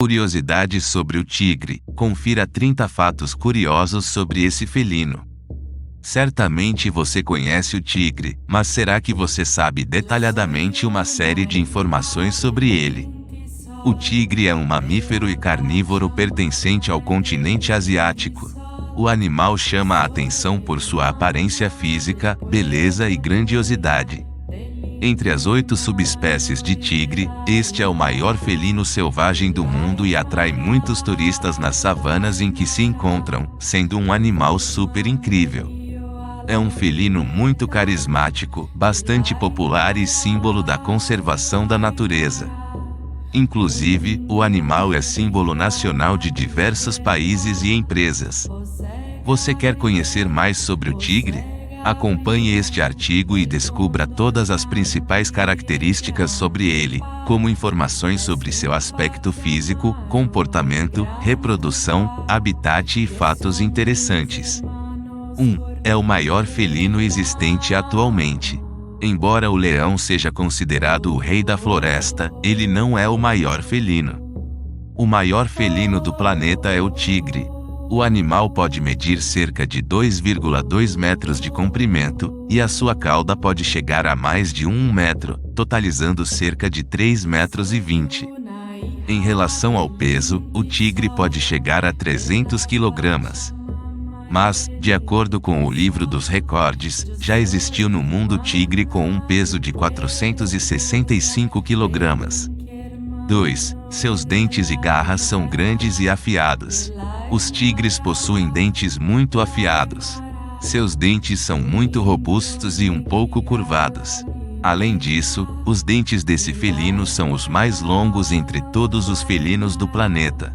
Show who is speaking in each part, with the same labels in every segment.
Speaker 1: Curiosidades sobre o tigre. Confira 30 fatos curiosos sobre esse felino. Certamente você conhece o tigre, mas será que você sabe detalhadamente uma série de informações sobre ele? O tigre é um mamífero e carnívoro pertencente ao continente asiático. O animal chama a atenção por sua aparência física, beleza e grandiosidade. Entre as 8 subespécies de tigre, este é o maior felino selvagem do mundo e atrai muitos turistas nas savanas em que se encontram, sendo um animal super incrível. É um felino muito carismático, bastante popular e símbolo da conservação da natureza. Inclusive, o animal é símbolo nacional de diversos países e empresas. Você quer conhecer mais sobre o tigre? Acompanhe este artigo e descubra todas as principais características sobre ele, como informações sobre seu aspecto físico, comportamento, reprodução, habitat e fatos interessantes. 1. É o maior felino existente atualmente. Embora o leão seja considerado o rei da floresta, ele não é o maior felino. O maior felino do planeta é o tigre. O animal pode medir cerca de 2,2 metros de comprimento, e a sua cauda pode chegar a mais de 1 metro, totalizando cerca de 3,20 metros. Em relação ao peso, o tigre pode chegar a 300 kg. Mas, de acordo com o livro dos recordes, já existiu no mundo tigre com um peso de 465 kg. 2. Seus dentes e garras são grandes e afiados. Os tigres possuem dentes muito afiados. Seus dentes são muito robustos e um pouco curvados. Além disso, os dentes desse felino são os mais longos entre todos os felinos do planeta.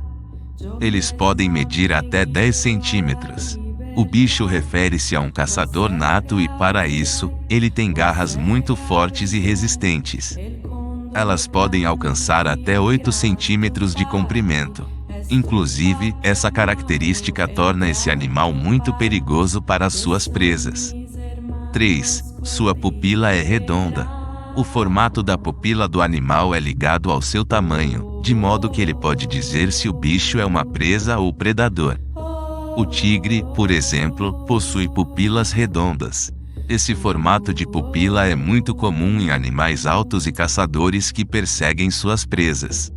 Speaker 1: Eles podem medir até 10 centímetros. O bicho refere-se a um caçador nato e, para isso, ele tem garras muito fortes e resistentes. Elas podem alcançar até 8 centímetros de comprimento. Inclusive, essa característica torna esse animal muito perigoso para as suas presas. 3. Sua pupila é redonda. O formato da pupila do animal é ligado ao seu tamanho, de modo que ele pode dizer se o bicho é uma presa ou predador. O tigre, por exemplo, possui pupilas redondas. Esse formato de pupila é muito comum em animais altos e caçadores que perseguem suas presas.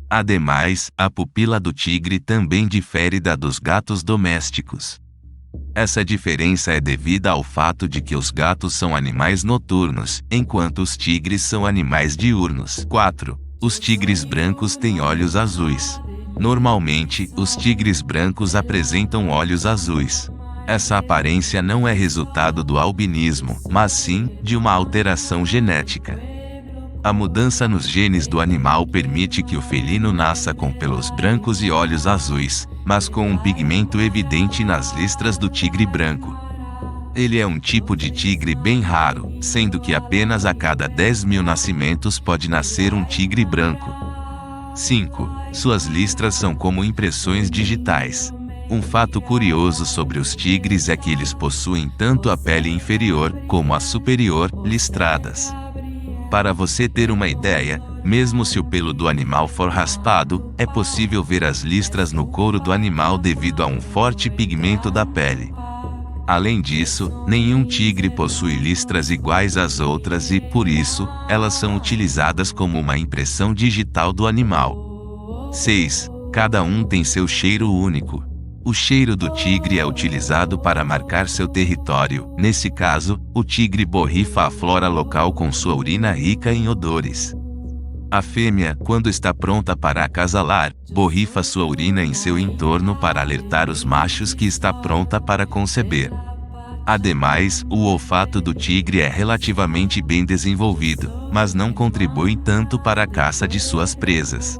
Speaker 1: Ademais, a pupila do tigre também difere da dos gatos domésticos. Essa diferença é devida ao fato de que os gatos são animais noturnos, enquanto os tigres são animais diurnos. 4. Os tigres brancos têm olhos azuis. Normalmente, os tigres brancos apresentam olhos azuis. Essa aparência não é resultado do albinismo, mas sim de uma alteração genética. A mudança nos genes do animal permite que o felino nasça com pelos brancos e olhos azuis, mas com um pigmento evidente nas listras do tigre branco. Ele é um tipo de tigre bem raro, sendo que apenas a cada 10.000 nascimentos pode nascer um tigre branco. 5. Suas listras são como impressões digitais. Um fato curioso sobre os tigres é que eles possuem tanto a pele inferior como a superior listradas. Para você ter uma ideia, mesmo se o pelo do animal for raspado, é possível ver as listras no couro do animal devido a um forte pigmento da pele. Além disso, nenhum tigre possui listras iguais às outras e, por isso, elas são utilizadas como uma impressão digital do animal. 6. Cada um tem seu cheiro único. O cheiro do tigre é utilizado para marcar seu território. Nesse caso, o tigre borrifa a flora local com sua urina rica em odores. A fêmea, quando está pronta para acasalar, borrifa sua urina em seu entorno para alertar os machos que está pronta para conceber. Ademais, o olfato do tigre é relativamente bem desenvolvido, mas não contribui tanto para a caça de suas presas.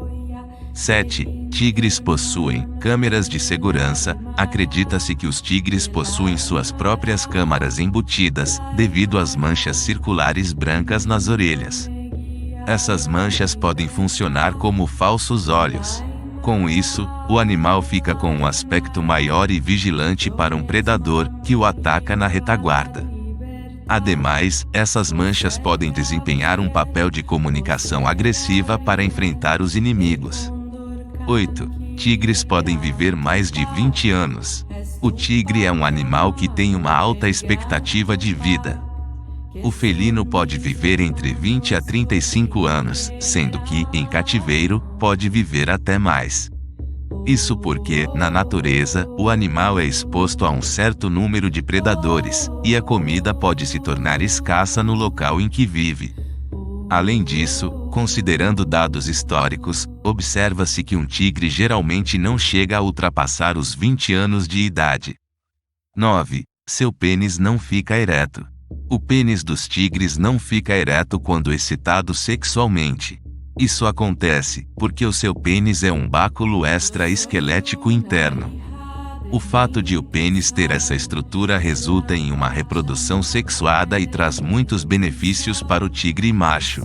Speaker 1: 7. Tigres possuem câmeras de segurança. Acredita-se que os tigres possuem suas próprias câmaras embutidas, devido às manchas circulares brancas nas orelhas. Essas manchas podem funcionar como falsos olhos. Com isso, o animal fica com um aspecto maior e vigilante para um predador, que o ataca na retaguarda. Ademais, essas manchas podem desempenhar um papel de comunicação agressiva para enfrentar os inimigos. 8. Tigres podem viver mais de 20 anos. O tigre é um animal que tem uma alta expectativa de vida. O felino pode viver entre 20 a 35 anos, sendo que, em cativeiro, pode viver até mais. Isso porque, na natureza, o animal é exposto a um certo número de predadores, e a comida pode se tornar escassa no local em que vive. Além disso, considerando dados históricos, observa-se que um tigre geralmente não chega a ultrapassar os 20 anos de idade. 9. Seu pênis não fica ereto. O pênis dos tigres não fica ereto quando excitado sexualmente. Isso acontece porque o seu pênis é um báculo extraesquelético interno. O fato de o pênis ter essa estrutura resulta em uma reprodução sexuada e traz muitos benefícios para o tigre macho.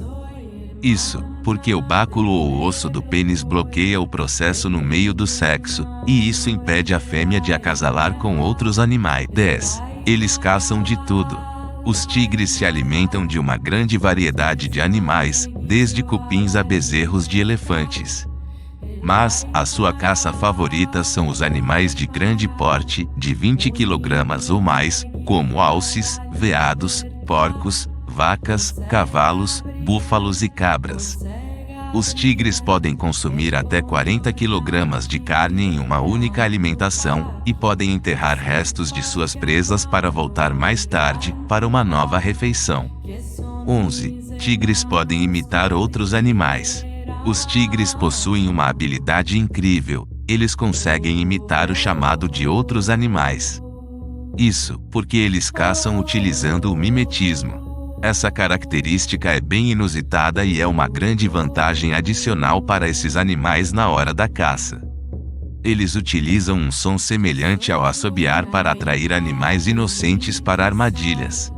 Speaker 1: Isso, porque o báculo ou osso do pênis bloqueia o processo no meio do sexo, e isso impede a fêmea de acasalar com outros animais. 10. Eles caçam de tudo. Os tigres se alimentam de uma grande variedade de animais, desde cupins a bezerros de elefantes. Mas, a sua caça favorita são os animais de grande porte, de 20 kg ou mais, como alces, veados, porcos, vacas, cavalos, búfalos e cabras. Os tigres podem consumir até 40 kg de carne em uma única alimentação, e podem enterrar restos de suas presas para voltar mais tarde, para uma nova refeição. 11. Tigres podem imitar outros animais. Os tigres possuem uma habilidade incrível, eles conseguem imitar o chamado de outros animais. Isso, porque eles caçam utilizando o mimetismo. Essa característica é bem inusitada e é uma grande vantagem adicional para esses animais na hora da caça. Eles utilizam um som semelhante ao assobiar para atrair animais inocentes para armadilhas.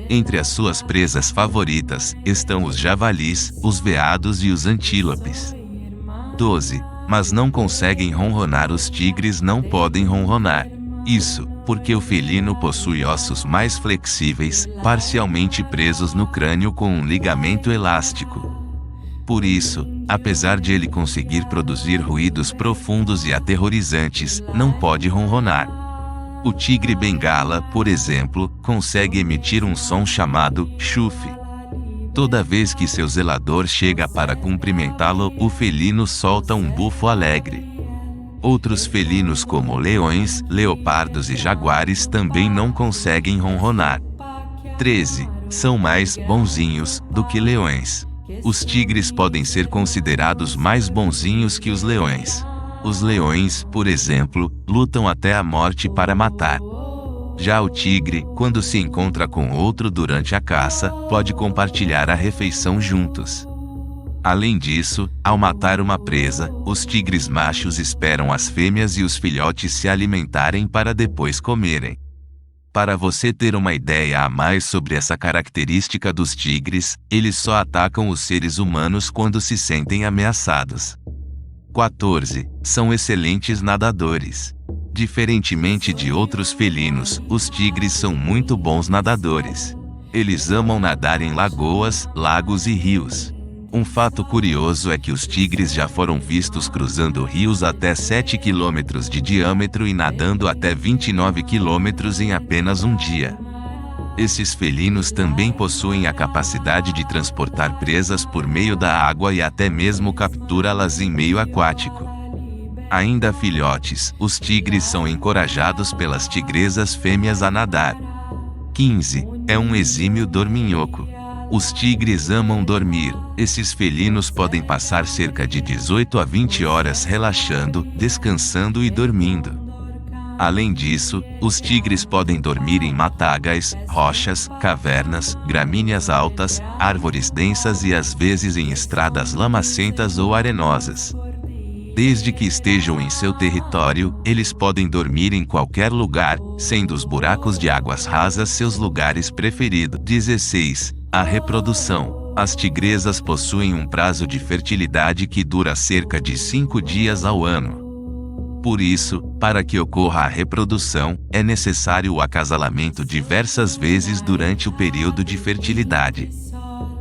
Speaker 1: Entre as suas presas favoritas, estão os javalis, os veados e os antílopes. 12. Mas não conseguem ronronar. Os tigres não podem ronronar. Isso, porque o felino possui ossos mais flexíveis, parcialmente presos no crânio com um ligamento elástico. Por isso, apesar de ele conseguir produzir ruídos profundos e aterrorizantes, não pode ronronar. O tigre bengala, por exemplo, consegue emitir um som chamado chufe. Toda vez que seu zelador chega para cumprimentá-lo, o felino solta um bufo alegre. Outros felinos como leões, leopardos e jaguares também não conseguem ronronar. 13. São mais bonzinhos do que leões. Os tigres podem ser considerados mais bonzinhos que os leões. Os leões, por exemplo, lutam até a morte para matar. Já o tigre, quando se encontra com outro durante a caça, pode compartilhar a refeição juntos. Além disso, ao matar uma presa, os tigres machos esperam as fêmeas e os filhotes se alimentarem para depois comerem. Para você ter uma ideia a mais sobre essa característica dos tigres, eles só atacam os seres humanos quando se sentem ameaçados. 14. São excelentes nadadores. Diferentemente de outros felinos, os tigres são muito bons nadadores. Eles amam nadar em lagoas, lagos e rios. Um fato curioso é que os tigres já foram vistos cruzando rios até 7 km de diâmetro e nadando até 29 km em apenas um dia. Esses felinos também possuem a capacidade de transportar presas por meio da água e até mesmo capturá-las em meio aquático. Ainda filhotes, os tigres são encorajados pelas tigresas fêmeas a nadar. 15. É um exímio dorminhoco. Os tigres amam dormir. Esses felinos podem passar cerca de 18 a 20 horas relaxando, descansando e dormindo. Além disso, os tigres podem dormir em matagais, rochas, cavernas, gramíneas altas, árvores densas e às vezes em estradas lamacentas ou arenosas. Desde que estejam em seu território, eles podem dormir em qualquer lugar, sendo os buracos de águas rasas seus lugares preferidos. 16. A reprodução. As tigresas possuem um prazo de fertilidade que dura cerca de 5 dias ao ano. Por isso, para que ocorra a reprodução, é necessário o acasalamento diversas vezes durante o período de fertilidade.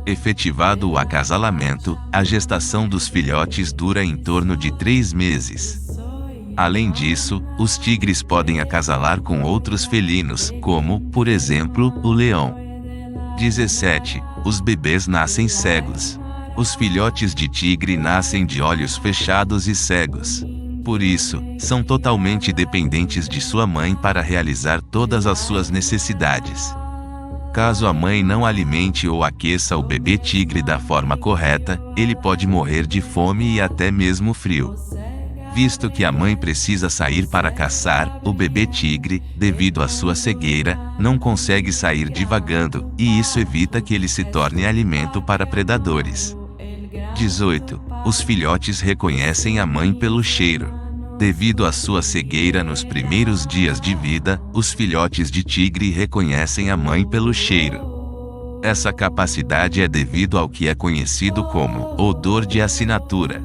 Speaker 1: Efetivado o acasalamento, a gestação dos filhotes dura em torno de 3 meses. Além disso, os tigres podem acasalar com outros felinos, como, por exemplo, o leão. 17. Os bebês nascem cegos. Os filhotes de tigre nascem de olhos fechados e cegos. Por isso, são totalmente dependentes de sua mãe para realizar todas as suas necessidades. Caso a mãe não alimente ou aqueça o bebê tigre da forma correta, ele pode morrer de fome e até mesmo frio. Visto que a mãe precisa sair para caçar, o bebê tigre, devido à sua cegueira, não consegue sair divagando, e isso evita que ele se torne alimento para predadores. 18. Os filhotes reconhecem a mãe pelo cheiro. Devido à sua cegueira nos primeiros dias de vida, os filhotes de tigre reconhecem a mãe pelo cheiro. Essa capacidade é devido ao que é conhecido como odor de assinatura.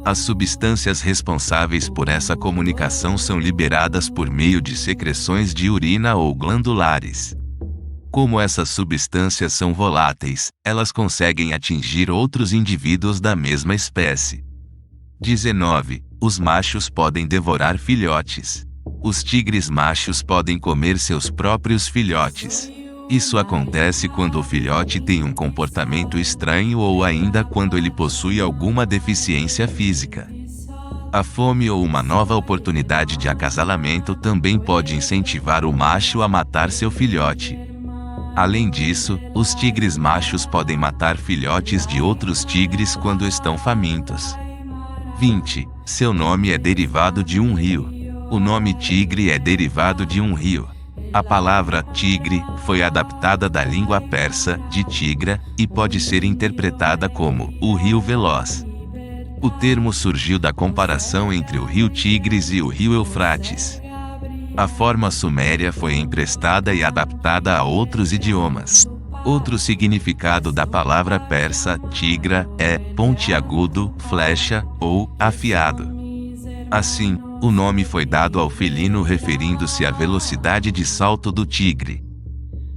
Speaker 1: As substâncias responsáveis por essa comunicação são liberadas por meio de secreções de urina ou glandulares. Como essas substâncias são voláteis, elas conseguem atingir outros indivíduos da mesma espécie. 19. Os machos podem devorar filhotes. Os tigres machos podem comer seus próprios filhotes. Isso acontece quando o filhote tem um comportamento estranho ou ainda quando ele possui alguma deficiência física. A fome ou uma nova oportunidade de acasalamento também pode incentivar o macho a matar seu filhote. Além disso, os tigres machos podem matar filhotes de outros tigres quando estão famintos. 20. Seu nome é derivado de um rio. O nome tigre é derivado de um rio. A palavra tigre foi adaptada da língua persa, de tigra, e pode ser interpretada como o rio veloz. O termo surgiu da comparação entre o rio Tigres e o rio Eufrates. A forma suméria foi emprestada e adaptada a outros idiomas. Outro significado da palavra persa, tigra, é pontiagudo, flecha ou afiado. Assim, o nome foi dado ao felino referindo-se à velocidade de salto do tigre.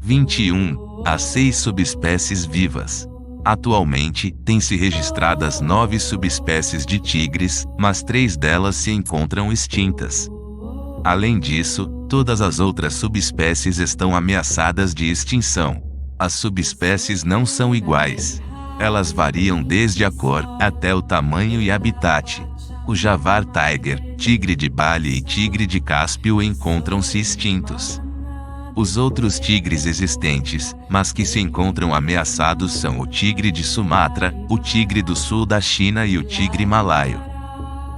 Speaker 1: 21. Há 6 subespécies vivas. Atualmente, tem-se registradas 9 subespécies de tigres, mas 3 delas se encontram extintas. Além disso, todas as outras subespécies estão ameaçadas de extinção. As subespécies não são iguais. Elas variam desde a cor, até o tamanho e habitat. O Javar tiger, tigre de Bali e tigre de Cáspio encontram-se extintos. Os outros tigres existentes, mas que se encontram ameaçados são o tigre de Sumatra, o tigre do sul da China e o tigre malaio.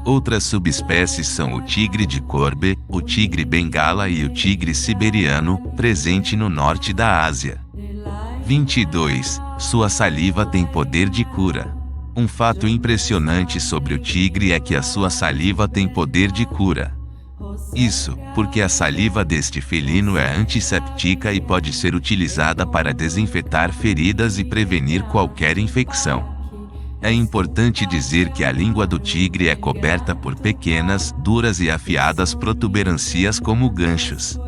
Speaker 1: Outras subespécies são o tigre de Corbe, o tigre bengala e o tigre siberiano, presente no norte da Ásia. 22. Sua saliva tem poder de cura. Um fato impressionante sobre o tigre é que a sua saliva tem poder de cura. Isso, porque a saliva deste felino é antisséptica e pode ser utilizada para desinfetar feridas e prevenir qualquer infecção. É importante dizer que a língua do tigre é coberta por pequenas, duras e afiadas protuberancias como ganchos.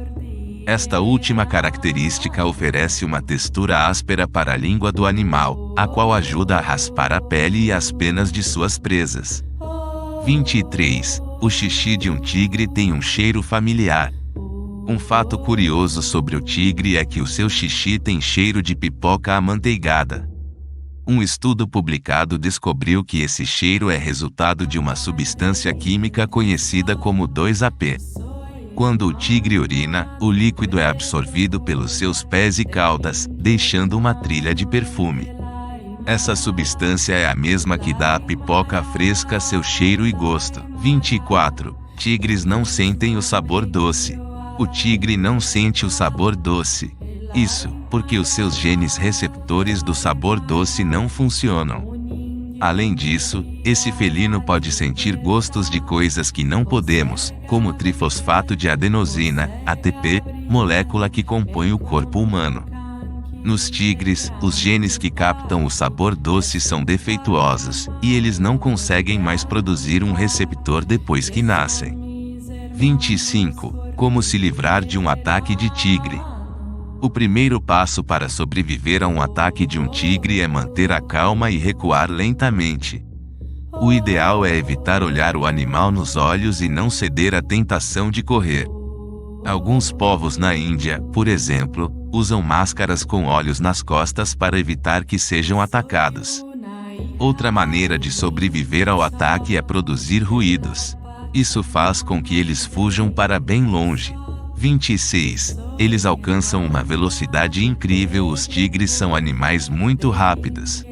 Speaker 1: Esta última característica oferece uma textura áspera para a língua do animal, a qual ajuda a raspar a pele e as penas de suas presas. 23. O xixi de um tigre tem um cheiro familiar. Um fato curioso sobre o tigre é que o seu xixi tem cheiro de pipoca amanteigada. Um estudo publicado descobriu que esse cheiro é resultado de uma substância química conhecida como 2-AP. Quando o tigre urina, o líquido é absorvido pelos seus pés e caudas, deixando uma trilha de perfume. Essa substância é a mesma que dá à pipoca fresca seu cheiro e gosto. 24. Tigres não sentem o sabor doce. O tigre não sente o sabor doce. Isso, porque os seus genes receptores do sabor doce não funcionam. Além disso, esse felino pode sentir gostos de coisas que não podemos, como trifosfato de adenosina, ATP, molécula que compõe o corpo humano. Nos tigres, os genes que captam o sabor doce são defeituosos, e eles não conseguem mais produzir um receptor depois que nascem. 25. Como se livrar de um ataque de tigre? O primeiro passo para sobreviver a um ataque de um tigre é manter a calma e recuar lentamente. O ideal é evitar olhar o animal nos olhos e não ceder à tentação de correr. Alguns povos na Índia, por exemplo, usam máscaras com olhos nas costas para evitar que sejam atacados. Outra maneira de sobreviver ao ataque é produzir ruídos. Isso faz com que eles fujam para bem longe. 26. Eles alcançam uma velocidade incrível. Os tigres são animais muito rápidos.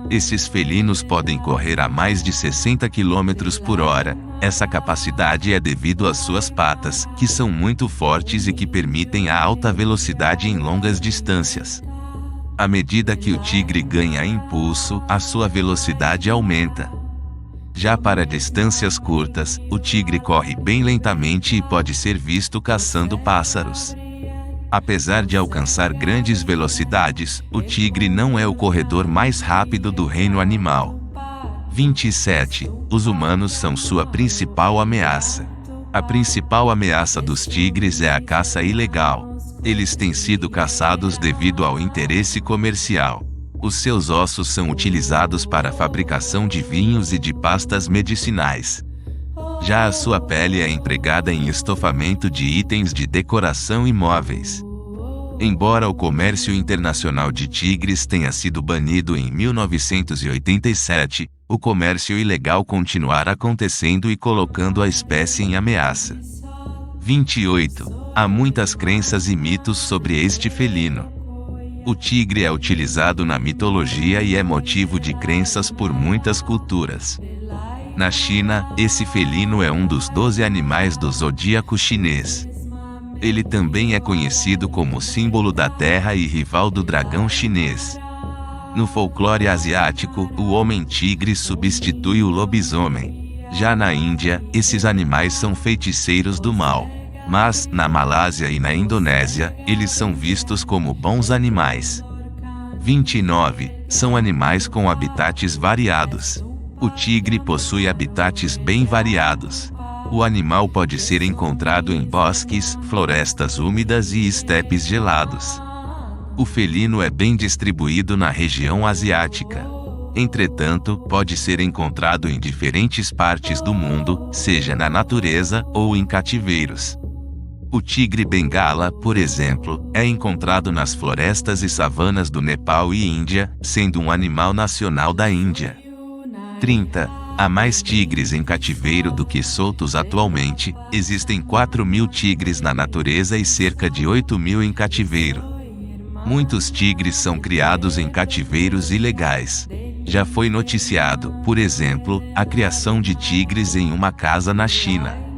Speaker 1: Esses felinos podem correr a mais de 60 km por hora. Essa capacidade é devido às suas patas, que são muito fortes e que permitem a alta velocidade em longas distâncias. À medida que o tigre ganha impulso, a sua velocidade aumenta. Já para distâncias curtas, o tigre corre bem lentamente e pode ser visto caçando pássaros. Apesar de alcançar grandes velocidades, o tigre não é o corredor mais rápido do reino animal. 27. Os humanos são sua principal ameaça. A principal ameaça dos tigres é a caça ilegal. Eles têm sido caçados devido ao interesse comercial. Os seus ossos são utilizados para a fabricação de vinhos e de pastas medicinais. Já a sua pele é empregada em estofamento de itens de decoração e móveis. Embora o comércio internacional de tigres tenha sido banido em 1987, o comércio ilegal continuará acontecendo e colocando a espécie em ameaça. 28. Há muitas crenças e mitos sobre este felino. O tigre é utilizado na mitologia e é motivo de crenças por muitas culturas. Na China, esse felino é um dos 12 animais do zodíaco chinês. Ele também é conhecido como símbolo da terra e rival do dragão chinês. No folclore asiático, o homem-tigre substitui o lobisomem. Já na Índia, esses animais são feiticeiros do mal. Mas, na Malásia e na Indonésia, eles são vistos como bons animais. 29. São animais com habitats variados. O tigre possui habitats bem variados. O animal pode ser encontrado em bosques, florestas úmidas e estepes gelados. O felino é bem distribuído na região asiática. Entretanto, pode ser encontrado em diferentes partes do mundo, seja na natureza ou em cativeiros. O tigre bengala, por exemplo, é encontrado nas florestas e savanas do Nepal e Índia, sendo um animal nacional da Índia. 30. Há mais tigres em cativeiro do que soltos atualmente. Existem 4.000 tigres na natureza e cerca de 8.000 em cativeiro. Muitos tigres são criados em cativeiros ilegais. Já foi noticiado, por exemplo, a criação de tigres em uma casa na China.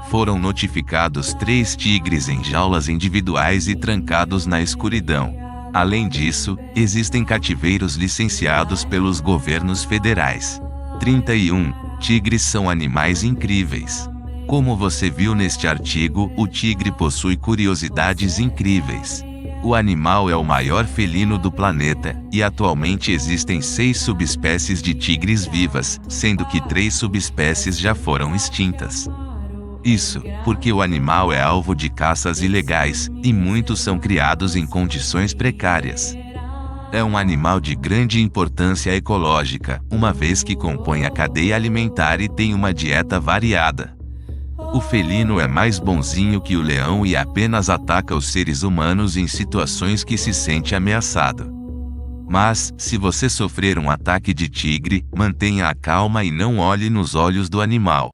Speaker 1: Foram notificados 3 tigres em jaulas individuais e trancados na escuridão. Além disso, existem cativeiros licenciados pelos governos federais. 31. Tigres são animais incríveis. Como você viu neste artigo, o tigre possui curiosidades incríveis. O animal é o maior felino do planeta, e atualmente existem 6 subespécies de tigres vivas, sendo que 3 subespécies já foram extintas. Isso, porque o animal é alvo de caças ilegais, e muitos são criados em condições precárias. É um animal de grande importância ecológica, uma vez que compõe a cadeia alimentar e tem uma dieta variada. O felino é mais bonzinho que o leão e apenas ataca os seres humanos em situações que se sente ameaçado. Mas, se você sofrer um ataque de tigre, mantenha a calma e não olhe nos olhos do animal.